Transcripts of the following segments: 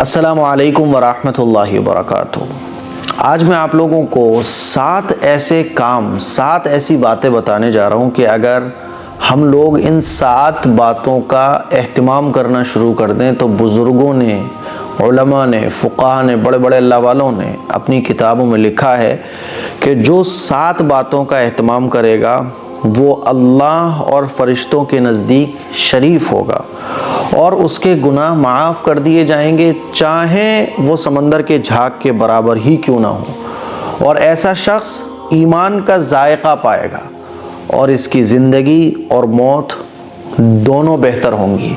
السلام علیکم ورحمۃ اللہ وبرکاتہ۔ آج میں آپ لوگوں کو 7 ایسی باتیں بتانے جا رہا ہوں کہ اگر ہم لوگ ان 7 باتوں کا اہتمام کرنا شروع کر دیں تو بزرگوں نے، علماء نے، فقہاء نے، بڑے بڑے اللہ والوں نے اپنی کتابوں میں لکھا ہے کہ جو 7 باتوں کا اہتمام کرے گا وہ اللہ اور فرشتوں کے نزدیک شریف ہوگا اور اس کے گناہ معاف کر دیے جائیں گے، چاہے وہ سمندر کے جھاگ کے برابر ہی کیوں نہ ہو، اور ایسا شخص ایمان کا ذائقہ پائے گا اور اس کی زندگی اور موت دونوں بہتر ہوں گی۔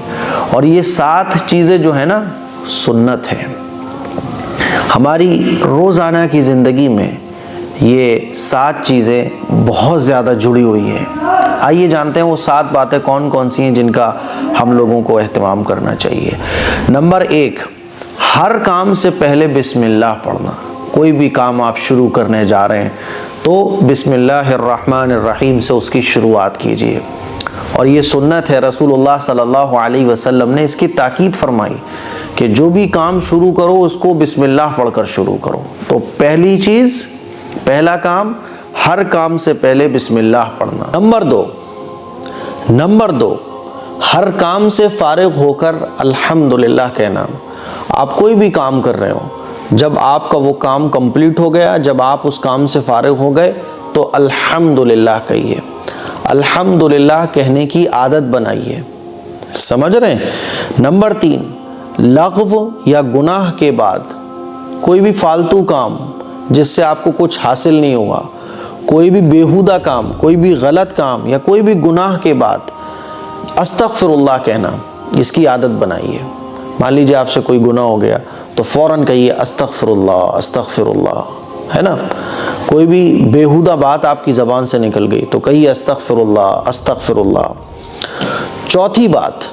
اور یہ 7 چیزیں جو ہیں نا سنت ہے، ہماری روزانہ کی زندگی میں یہ 7 چیزیں بہت زیادہ جڑی ہوئی ہیں۔ آئیے جانتے ہیں وہ 7 باتیں کون کون سی ہیں جن کا ہم لوگوں کو اہتمام کرنا چاہیے۔ نمبر 1، ہر کام سے پہلے بسم اللہ پڑھنا۔ کوئی بھی کام آپ شروع کرنے جا رہے ہیں تو بسم اللہ الرحمن الرحیم سے اس کی شروعات کیجیے، اور یہ سنت ہے۔ رسول اللہ صلی اللہ علیہ وسلم نے اس کی تاکید فرمائی کہ جو بھی کام شروع کرو اس کو بسم اللہ پڑھ کر شروع کرو۔ تو پہلا کام، ہر کام سے پہلے بسم اللہ پڑھنا۔ نمبر 2، ہر کام سے فارغ ہو کر الحمدللہ کہنا۔ آپ کوئی بھی کام کر رہے ہو، جب آپ کا وہ کام کمپلیٹ ہو گیا، جب آپ اس کام سے فارغ ہو گئے تو الحمدللہ کہیے۔ الحمدللہ کہنے کی عادت بنائیے، سمجھ رہے ہیں؟ نمبر 3، لغو یا گناہ کے بعد کوئی بھی فالتو کام جس سے آپ کو کچھ حاصل نہیں ہوگا، کوئی بھی بیہودہ کام، کوئی بھی غلط کام یا کوئی بھی گناہ کے بعد استغفر اللہ کہنا، اس کی عادت بنائیے۔ مان لیجیے آپ سے کوئی گناہ ہو گیا تو فوراً کہیے استغفر اللہ، ہے نا؟ کوئی بھی بیہودہ بات آپ کی زبان سے نکل گئی تو کہیے استغفر اللہ۔ چوتھی بات،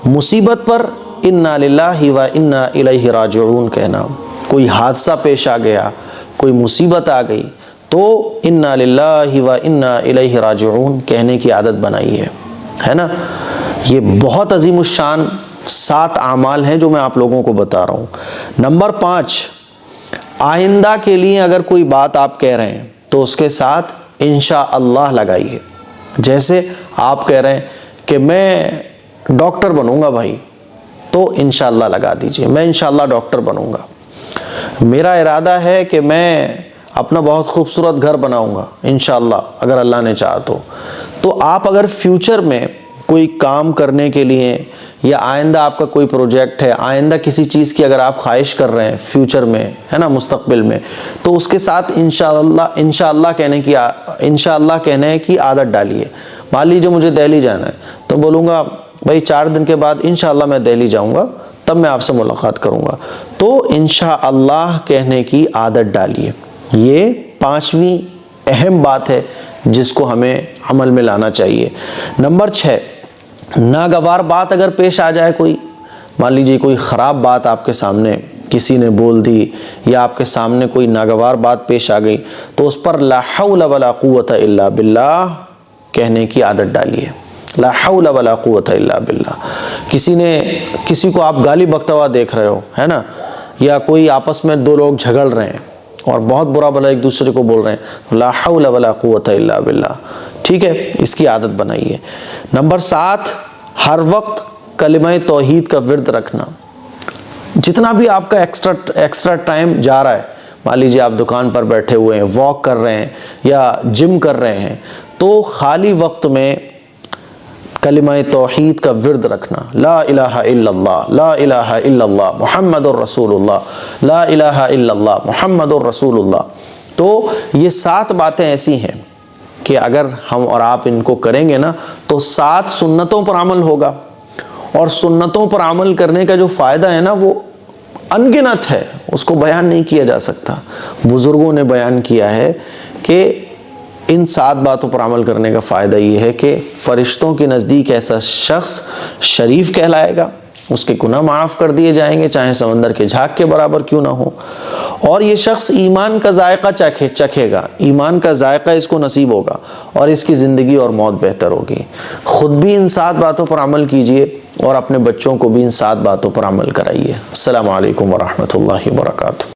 مصیبت پر انا للہ و انا الیہ راجعون کہنا۔ کوئی حادثہ پیش آ گیا، کوئی مصیبت آ گئی تو انا للہ و انا الیہ راجعون کہنے کی عادت بنائیے، ہے نا؟ یہ بہت عظیم الشان 7 اعمال ہیں جو میں آپ لوگوں کو بتا رہا ہوں۔ نمبر 5، آئندہ کے لیے اگر کوئی بات آپ کہہ رہے ہیں تو اس کے ساتھ انشاءاللہ لگائیے۔ جیسے آپ کہہ رہے ہیں کہ میں ڈاکٹر بنوں گا بھائی، تو انشاءاللہ لگا دیجئے، میں انشاءاللہ ڈاکٹر بنوں گا۔ میرا ارادہ ہے کہ میں اپنا بہت خوبصورت گھر بناؤں گا انشاءاللہ، اگر اللہ نے چاہا تو آپ اگر فیوچر میں کوئی کام کرنے کے لیے یا آئندہ آپ کا کوئی پروجیکٹ ہے، آئندہ کسی چیز کی اگر آپ خواہش کر رہے ہیں فیوچر میں، ہے نا، مستقبل میں، تو اس کے ساتھ انشاءاللہ کہنے کی عادت ڈالیے۔ مان لیجیے مجھے دہلی جانا ہے تو بولوں گا بھائی 4 دن کے بعد انشاءاللہ میں دہلی جاؤں گا، تب میں آپ سے ملاقات کروں گا، تو انشاءاللہ کہنے کی عادت ڈالیے۔ یہ 5ویں اہم بات ہے جس کو ہمیں عمل میں لانا چاہیے۔ نمبر 6، ناگوار بات اگر پیش آ جائے، کوئی مان لیجیے کوئی خراب بات آپ کے سامنے کسی نے بول دی یا آپ کے سامنے کوئی ناگوار بات پیش آ گئی تو اس پر لا حول ولا قوت الا باللہ کہنے کی عادت ڈالیے۔ لا حول ولا قوت الا باللہ۔ کسی کو آپ گالی بکتا ہوا دیکھ رہے ہو، ہے نا، یا کوئی آپس میں 2 لوگ جھگڑ رہے ہیں اور بہت برا بھلا ایک دوسرے کو بول رہے ہیں، لا حول ولا قوت الا باللہ، ٹھیک ہے؟ اس کی عادت بنائیے۔ نمبر 7، ہر وقت کلمہ توحید کا ورد رکھنا۔ جتنا بھی آپ کا ایکسٹرا ٹائم جا رہا ہے، مان لیجیے آپ دکان پر بیٹھے ہوئے ہیں، واک کر رہے ہیں یا جم کر رہے ہیں، تو خالی وقت میں کلمہ توحید کا ورد رکھنا۔ لا الہ الا اللہ، لا الہ الا اللہ محمد الرسول اللہ، لا الہ الا اللہ محمد الرسول اللہ۔ تو یہ 7 باتیں ایسی ہیں کہ اگر ہم اور آپ ان کو کریں گے نا تو 7 سنتوں پر عمل ہوگا، اور سنتوں پر عمل کرنے کا جو فائدہ ہے نا وہ انگنت ہے، اس کو بیان نہیں کیا جا سکتا۔ بزرگوں نے بیان کیا ہے کہ ان 7 باتوں پر عمل کرنے کا فائدہ یہ ہے کہ فرشتوں کے نزدیک ایسا شخص شریف کہلائے گا، اس کے گناہ معاف کر دیے جائیں گے، چاہے سمندر کے جھاگ کے برابر کیوں نہ ہو، اور یہ شخص ایمان کا ذائقہ چکھے گا، ایمان کا ذائقہ اس کو نصیب ہوگا اور اس کی زندگی اور موت بہتر ہوگی۔ خود بھی ان 7 باتوں پر عمل کیجئے اور اپنے بچوں کو بھی ان 7 باتوں پر عمل کرائیے۔ السلام علیکم ورحمۃ اللہ وبرکاتہ۔